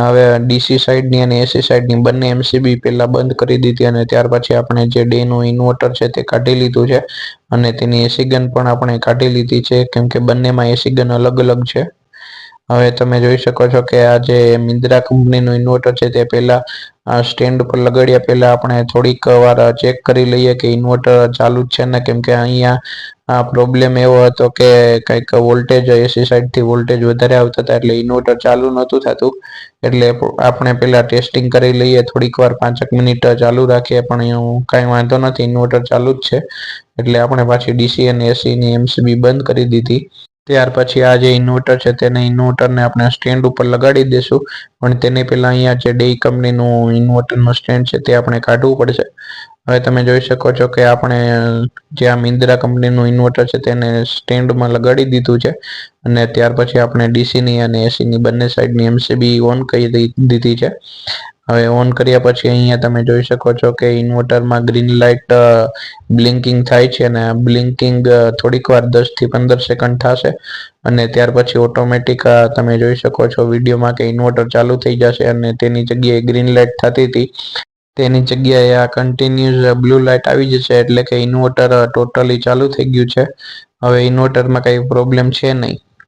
હવે ડીસી સાઈડની અને એસી સાઈડની બંને એમસીબી પહેલા બંધ કરી દીધી અને ત્યાર પછી આપણે જે ડેનું ઇન્વર્ટર છે તે કાઢી લીધું છે અને તેની એસી ગન પણ આપણે કાઢી લીધી છે, કેમ કે બંનેમાં એસી ગન અલગ અલગ છે. હવે તમે જોઈ શકો છો કે આ જે મિન્દ્રા કંપનીનું ઇન્વર્ટર છે તે પહેલા સ્ટેન્ડ ઉપર લગાડ્યા પહેલા આપણે થોડીક વાર ચેક કરી લઈએ કે ઇન્વર્ટર ચાલુ જ છે ને, કેમ કે અહીંયા પ્રોબ્લેમ એવો હતો કે કંઈક વોલ્ટેજ એસી સાઈડથી વોલ્ટેજ વધારે આવતા હતા એટલે ઇન્વર્ટર ચાલુ નહોતું થતું. એટલે આપણે પહેલા ટેસ્ટિંગ કરી લઈએ, થોડીક વાર 5 મિનિટ ચાલુ રાખીએ, પણ કાંઈ વાંધો નથી, ઇન્વર્ટર ચાલુ જ છે. એટલે આપણે પાછી ડીસી અને એસીની એમસીબી બંધ કરી દીધી. ત્યાર પછી આ જે ઇન્વર્ટર છે તેને ઇન્વર્ટરને આપણે સ્ટેન્ડ ઉપર લગાડી દઈશું, પણ તેને પહેલા અહીંયા જે ડે કંપનીનું ઇન્વર્ટરનું સ્ટેન્ડ છે તે આપણે કાઢવું પડશે. હવે તમે જોઈ શકો છો કે આપણે જે આ મિન્દ્રા કંપનીનું ઇન્વર્ટર છે તેને સ્ટેન્ડમાં લગાડી દીધું છે અને ત્યાર પછી આપણે ડીસીની અને એસીની બંને સાઈડની એમસીબી ઓન કરી દીધી છે. હવે ઓન કર્યા પછી અહીંયા તમે જોઈ શકો છો કે ઇન્વર્ટરમાં ગ્રીન લાઇટ બ્લિંકિંગ થાય છે અને બ્લિંકિંગ થોડીક વાર 10 થી 15 સેકન્ડ થશે અને ત્યાર પછી ઓટોમેટિક તમે જોઈ શકો છો વિડીયોમાં કે ઇન્વર્ટર ચાલુ થઈ જશે અને તેની જગ્યાએ ગ્રીન લાઇટ થતી હતી તેની જગ્યાએ આ કન્ટિન્યુઅસ બ્લુ લાઇટ આવી જશે, એટલે કે ઇન્વર્ટર ટોટલી ચાલુ થઈ ગયું છે. હવે ઇન્વર્ટરમાં કંઈ પ્રોબ્લેમ છે નહીં.